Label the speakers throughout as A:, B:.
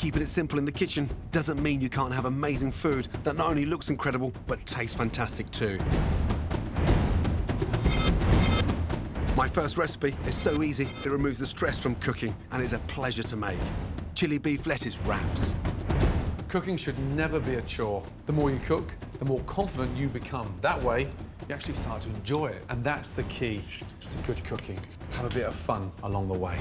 A: Keeping it simple in the kitchen doesn't mean you can't have amazing food that not only looks incredible, but tastes fantastic too. My first recipe is so easy, it removes the stress from cooking and is a pleasure to make. Chili beef lettuce wraps.
B: Cooking should never be a chore. The more you cook, the more confident you become. That way, you actually start to enjoy it. And that's the key to good cooking. Have a bit of fun along the way.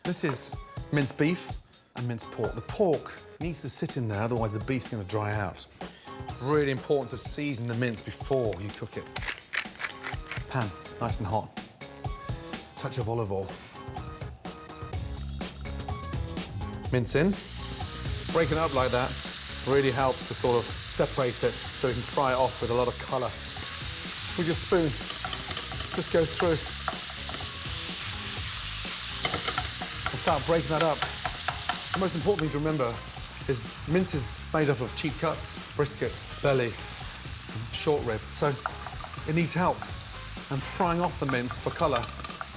B: This is minced beef and minced pork. The pork needs to sit in there, otherwise the beef's going to dry out. It's really important to season the mince before you cook it. Pan, nice and hot. Touch of olive oil. Mince in. Breaking it up like that really helps to sort of separate it so you can fry it off with a lot of colour. With your spoon, just go through. And start breaking that up. The most important thing to remember is mince is made up of cheap cuts, brisket, belly, and short rib. So it needs help. And frying off the mince for colour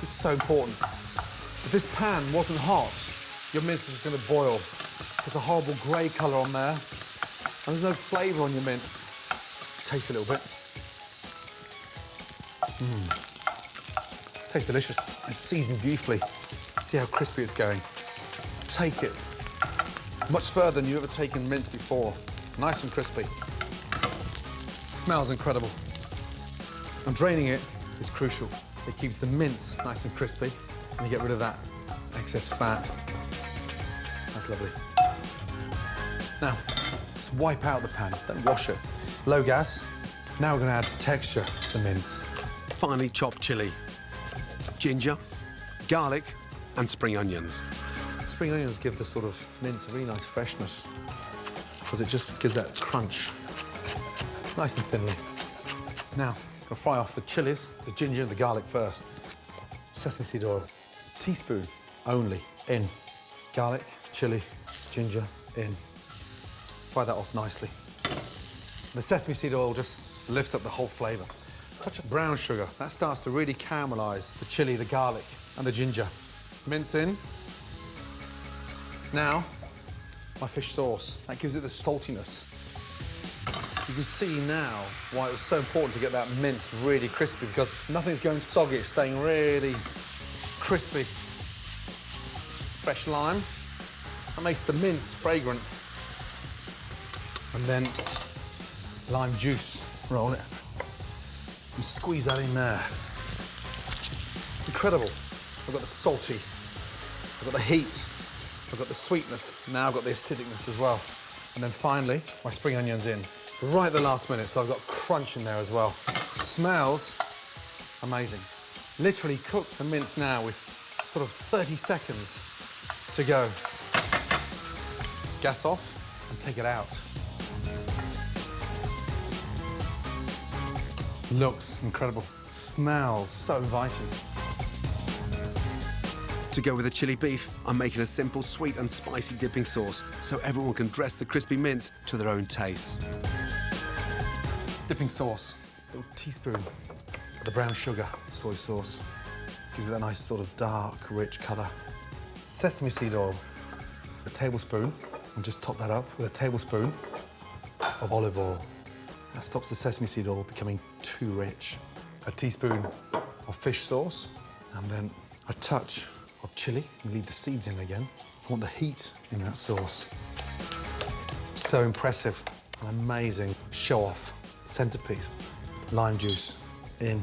B: is so important. If this pan wasn't hot, your mince is just going to boil. There's a horrible grey colour on there, and there's no flavour on your mince. Taste a little bit. Tastes delicious. It's seasoned beautifully. See how crispy it's going. Take it much further than you've ever taken mince before. Nice and crispy. Smells incredible. And draining it is crucial. It keeps the mince nice and crispy, and you get rid of that excess fat. That's lovely. Now, just wipe out the pan, don't wash it. Low gas. Now we're going to add texture to the mince.
A: Finely chopped chilli, ginger, garlic, and spring onions.
B: Spring onions give the sort of mince a really nice freshness, because it just gives that crunch, nice and thinly. Now, I'll fry off the chilies, the ginger, and the garlic first. Sesame seed oil, teaspoon only, in. Garlic, chili, ginger, in. Fry that off nicely. The sesame seed oil just lifts up the whole flavour. Touch of brown sugar, that starts to really caramelise the chili, the garlic, and the ginger. Mince in. Now, my fish sauce. That gives it the saltiness. You can see now why it was so important to get that mince really crispy, because nothing's going soggy, it's staying really crispy. Fresh lime, that makes the mince fragrant. And then lime juice, roll it, and squeeze that in there. Incredible. I've got the salty, I've got the heat, I've got the sweetness, now I've got the acidicness as well. And then finally, my spring onions in. Right at the last minute, so I've got crunch in there as well. Smells amazing. Literally cook the mince now with sort of 30 seconds to go. Gas off and take it out. Looks incredible. Smells so inviting.
A: To go with the chili beef, I'm making a simple sweet and spicy dipping sauce so everyone can dress the crispy mince to their own taste.
B: Dipping sauce, a little teaspoon of the brown sugar, soy sauce. Gives it that nice sort of dark, rich colour. Sesame seed oil, a tablespoon, and just top that up with a tablespoon of olive oil. That stops the sesame seed oil becoming too rich. A teaspoon of fish sauce, and then a touch of chili. We leave the seeds in again. I want the heat in that sauce. So impressive, an amazing show-off centerpiece. Lime juice in,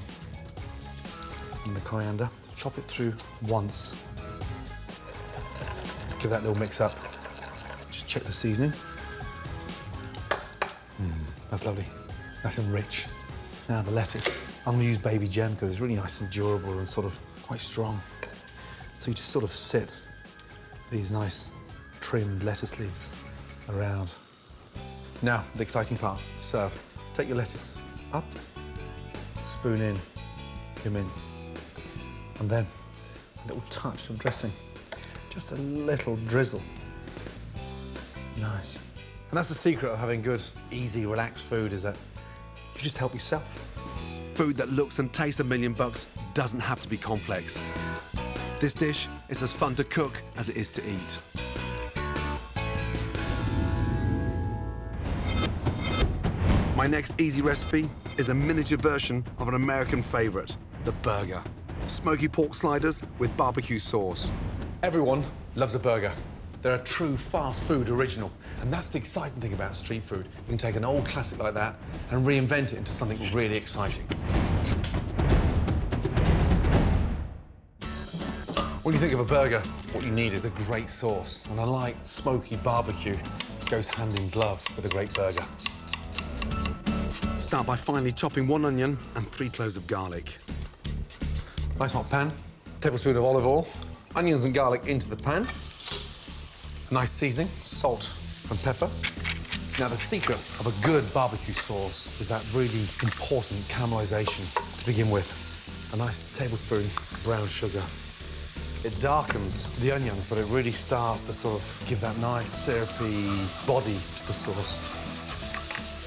B: and the coriander. Chop it through once. Give that little mix up. Just check the seasoning. That's lovely. Nice and rich. Now the lettuce. I'm gonna use baby gem because it's really nice and durable and sort of quite strong. So you just sort of sit these nice trimmed lettuce leaves around. Now, the exciting part, to serve. Take your lettuce up, spoon in your mince, and then a little touch of dressing. Just a little drizzle. Nice. And that's the secret of having good, easy, relaxed food, is that you just help yourself.
A: Food that looks and tastes $1 million doesn't have to be complex. This dish is as fun to cook as it is to eat. My next easy recipe is a miniature version of an American favourite, the burger. Smoky pork sliders with barbecue sauce.
B: Everyone loves a burger. They're a true fast food original. And that's the exciting thing about street food. You can take an old classic like that and reinvent it into something really exciting. When you think of a burger, what you need is a great sauce. And unlike smoky barbecue, it goes hand in glove with a great burger.
A: Start by finely chopping 1 onion and 3 cloves of garlic.
B: Nice hot pan, tablespoon of olive oil, onions and garlic into the pan. Nice seasoning, salt and pepper. Now, the secret of a good barbecue sauce is that really important caramelization to begin with. A nice tablespoon of brown sugar. It darkens the onions, but it really starts to sort of give that nice syrupy body to the sauce.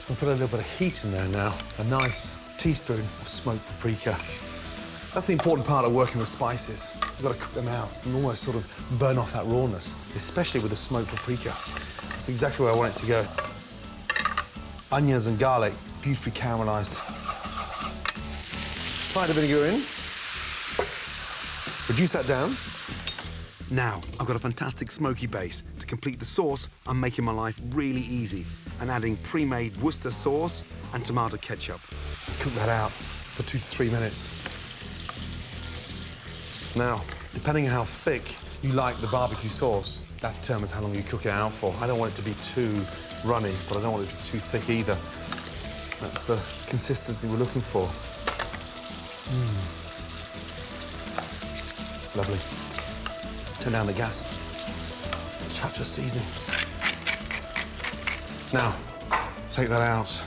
B: We'll put a little bit of heat in there now. A nice teaspoon of smoked paprika. That's the important part of working with spices. You've got to cook them out and almost sort of burn off that rawness, especially with the smoked paprika. That's exactly where I want it to go. Onions and garlic, beautifully caramelized. Cider vinegar in. Reduce that down.
A: Now, I've got a fantastic smoky base. To complete the sauce, I'm making my life really easy and adding pre-made Worcester sauce and tomato ketchup.
B: Cook that out for 2 to 3 minutes. Now, depending on how thick you like the barbecue sauce, that determines how long you cook it out for. I don't want it to be too runny, but I don't want it to be too thick either. That's the consistency we're looking for. Lovely. Turn down the gas. Touch of seasoning. Now, take that out.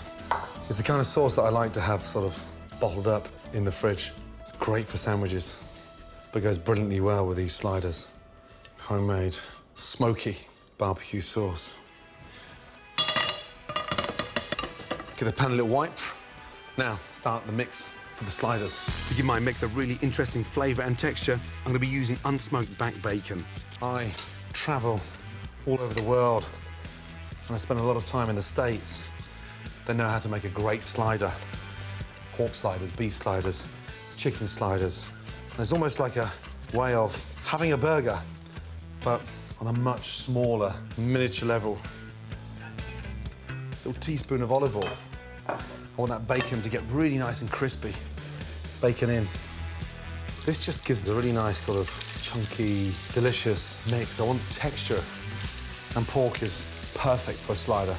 B: It's the kind of sauce that I like to have sort of bottled up in the fridge. It's great for sandwiches, but goes brilliantly well with these sliders. Homemade, smoky barbecue sauce. Give the pan a little wipe. Now, start the mix for the sliders.
A: To give my mix a really interesting flavour and texture, I'm going to be using unsmoked back bacon.
B: I travel all over the world, and I spend a lot of time in the States. They know how to make a great slider. Pork sliders, beef sliders, chicken sliders. And it's almost like a way of having a burger, but on a much smaller, miniature level. A little teaspoon of olive oil. I want that bacon to get really nice and crispy. Bacon in. This just gives the really nice sort of chunky, delicious mix. I want texture, and pork is perfect for a slider.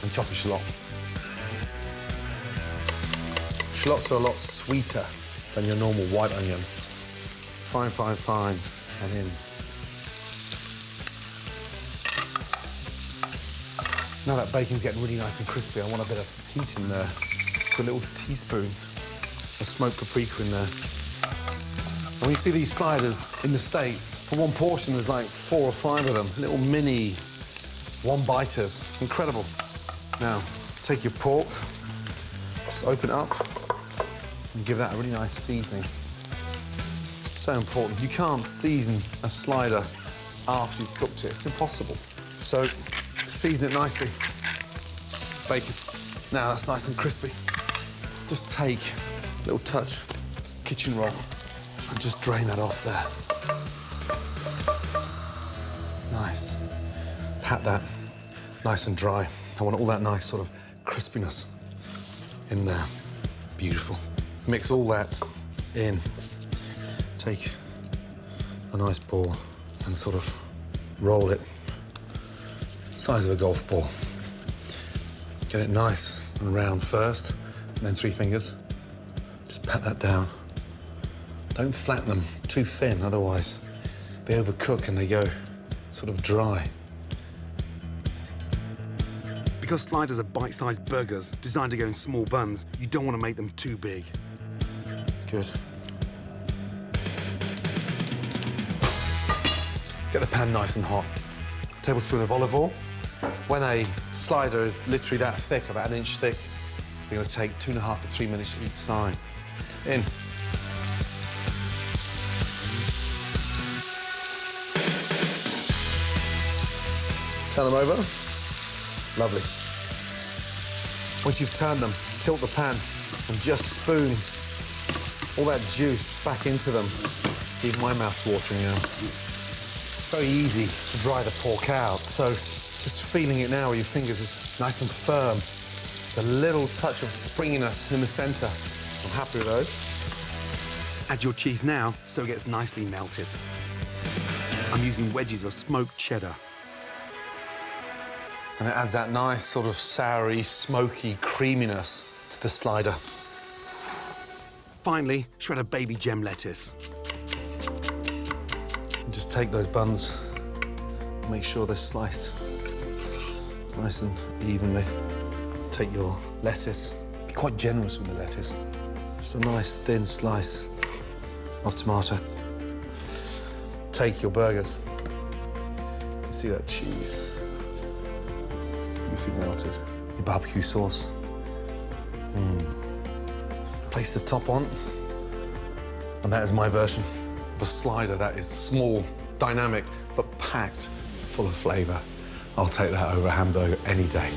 B: And chop your shallot. Shallots are a lot sweeter than your normal white onion. Fine, fine, fine, and in. Now that bacon's getting really nice and crispy, I want a bit of heat in there. Put a little teaspoon of smoked paprika in there. And when you see these sliders in the States, for one portion there's like 4 or 5 of them, little mini one-biters. Incredible. Now, take your pork, just open it up, and give that a really nice seasoning. So important. You can't season a slider after you've cooked it. It's impossible. So, season it nicely. Bacon. Now that's nice and crispy. Just take a little touch kitchen roll and just drain that off there. Nice. Pat that nice and dry. I want all that nice sort of crispiness in there. Beautiful. Mix all that in. Take a nice ball and sort of roll it size of a golf ball. Get it nice and round first, and then 3 fingers. Just pat that down. Don't flatten them too thin, otherwise they overcook and they go sort of dry.
A: Because sliders are bite-sized burgers designed to go in small buns, you don't want to make them too big.
B: Good. Get the pan nice and hot. Tablespoon of olive oil. When a slider is literally that thick, about 1 inch thick, you're going to take 2.5 to 3 minutes each side. In. Turn them over. Lovely. Once you've turned them, tilt the pan and just spoon all that juice back into them. Even my mouth's watering now. Very easy to dry the pork out, so just feeling it now with your fingers is nice and firm. There's a little touch of springiness in the centre. I'm happy with those.
A: Add your cheese now so it gets nicely melted. I'm using wedges of smoked cheddar.
B: And it adds that nice sort of soury, smoky creaminess to the slider.
A: Finally, shred a baby gem lettuce.
B: And just take those buns, make sure they're sliced nice and evenly. Take your lettuce, be quite generous with the lettuce. Just a nice thin slice of tomato. Take your burgers. You can see that cheese. Beautifully melted. Your barbecue sauce. Place the top on. And that is my version of a slider that is small, dynamic, but packed full of flavour. I'll take that over a hamburger any day.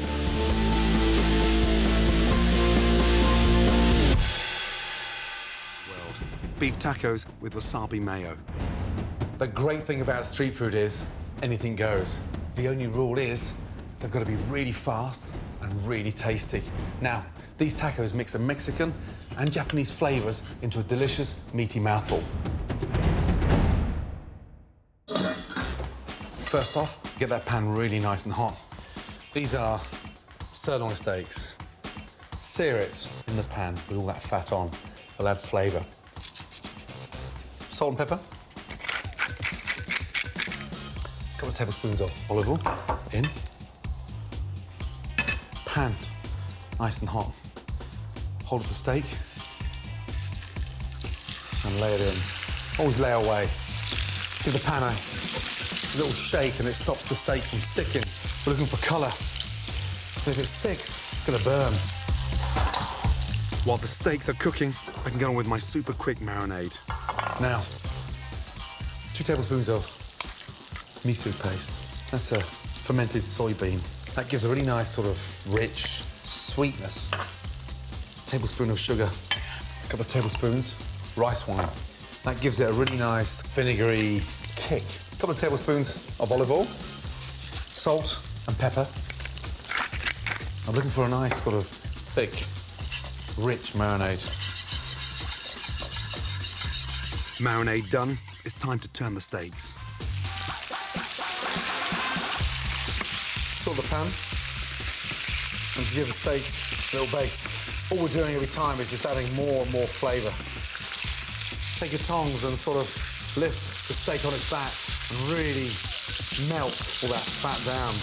A: Beef tacos with wasabi mayo.
B: The great thing about street food is anything goes. The only rule is they've got to be really fast and really tasty. Now, these tacos mix a Mexican and Japanese flavours into a delicious, meaty mouthful. First off, get that pan really nice and hot. These are sirloin steaks. Sear it in the pan with all that fat on. They'll add flavour. Salt and pepper. A couple of tablespoons of olive oil in. Pan, nice and hot. Hold up the steak and lay it in. Always lay away. Give the pan a little shake and it stops the steak from sticking. We're looking for colour. But if it sticks, it's gonna burn.
A: While the steaks are cooking, I can get on with my super quick marinade.
B: Now, 2 tablespoons of miso paste. That's a fermented soybean. That gives a really nice sort of rich sweetness. A tablespoon of sugar, a couple of tablespoons rice wine. That gives it a really nice vinegary kick. A couple of tablespoons of olive oil, salt and pepper. I'm looking for a nice sort of thick, rich marinade.
A: Marinade done, it's time to turn the steaks.
B: Fill the pan and give the steaks a little baste. All we're doing every time is just adding more and more flavour. Take your tongs and sort of lift the steak on its back and really melt all that fat down.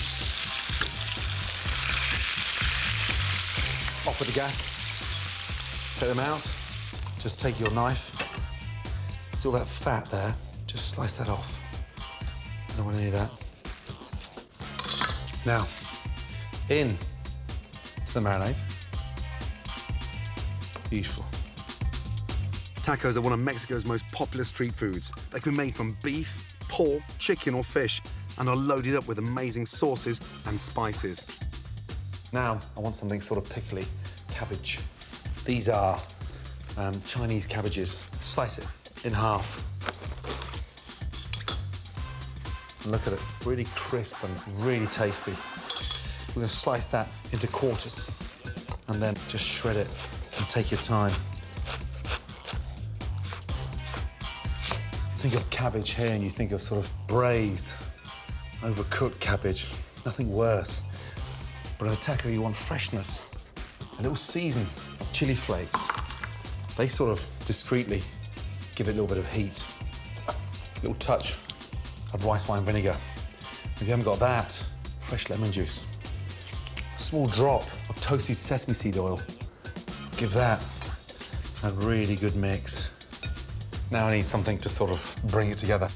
B: Off with the gas. Take them out. Just take your knife. See all that fat there? Just slice that off. I don't want any of that. Now, in to the marinade. Beautiful.
A: Tacos are one of Mexico's most popular street foods. They can be made from beef, pork, chicken or fish and are loaded up with amazing sauces and spices.
B: Now, I want something sort of pickly. Cabbage. These are Chinese cabbages. Slice it in half. And look at it, really crisp and really tasty. We're going to slice that into quarters and then just shred it and take your time. Think of cabbage here and you think of sort of braised, overcooked cabbage. Nothing worse. But in a taco, you want freshness. A little season of chili flakes. They sort of discreetly give it a little bit of heat. A little touch of rice wine vinegar. If you haven't got that, fresh lemon juice. A small drop of toasted sesame seed oil. Give that a really good mix. Now I need something to sort of bring it together.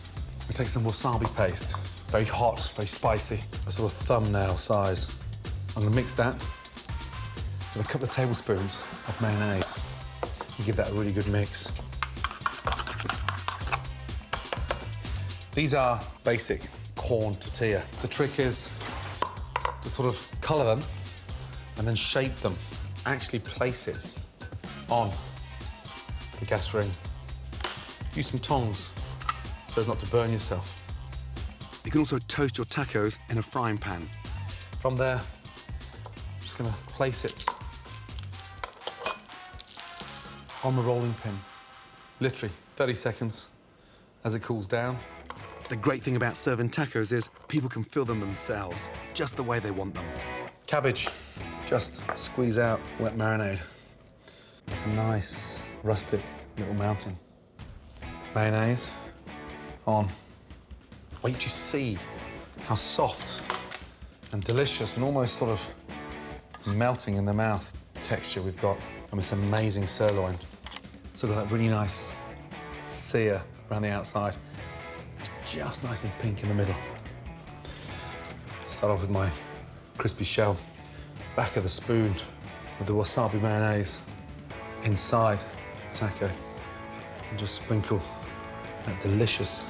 B: We take some wasabi paste. Very hot, very spicy, a sort of thumbnail size. I'm gonna mix that with a couple of tablespoons of mayonnaise and give that a really good mix. These are basic corn tortilla. The trick is to sort of colour them and then shape them. Actually place it on the gas ring. Use some tongs so as not to burn yourself.
A: You can also toast your tacos in a frying pan.
B: From there, I'm just gonna place it on the rolling pin. Literally 30 seconds as it cools down.
A: The great thing about serving tacos is people can fill them themselves, just the way they want them.
B: Cabbage, just squeeze out wet marinade. Like a nice, rustic little mountain. Mayonnaise on. Wait till you see how soft and delicious and almost sort of melting in the mouth texture we've got on this amazing sirloin. So we've got that really nice sear around the outside. It's just nice and pink in the middle. Start off with my crispy shell. Back of the spoon with the wasabi mayonnaise inside the taco. And just sprinkle that delicious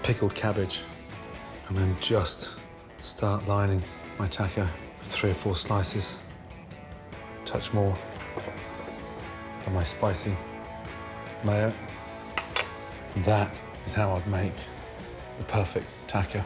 B: pickled cabbage. And then just start lining my taco with 3 or 4 slices. Touch more of my spicy mayo. And that is how I'd make the perfect taco.